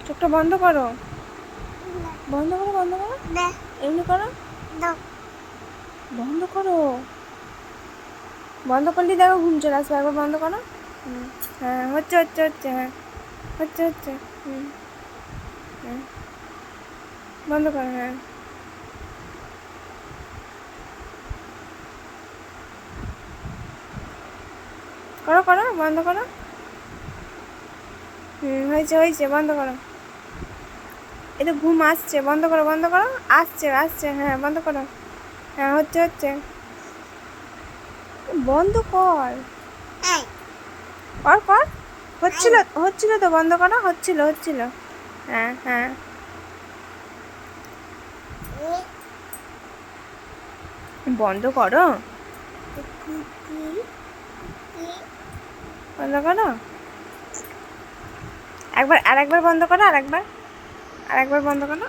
চোখটা বন্ধ করো, বন্ধ করো, বন্ধ করো, এমনি করো, বন্ধ করো। বন্ধ করলে দেখো ঘুম চলে আসবে। একবার বন্ধ করো। হ্যাঁ, হচ্ছে হচ্ছে হচ্ছে, হ্যাঁ হচ্ছে হচ্ছে। হ্যাঁ, বন্ধ করো। হ্যাঁ, করো করো, বন্ধ করো। হয়েছে হয়েছে, বন্ধ করো। এই তো ঘুম আসছে, বন্ধ করো, বন্ধ করো। আসছে আসছে, হ্যাঁ বন্ধ করো। হ্যাঁ, হচ্ছে হচ্ছে, বন্ধ কর, কর কর। হচ্ছিল হচ্ছিল তো, বন্ধ করো। হচ্ছিল হচ্ছিল, হ্যাঁ হ্যাঁ। বন্ধ করো, বন্ধ করো। একবার, আর একবার বন্ধ করো, আর একবার, আর একবার বন্ধ করো।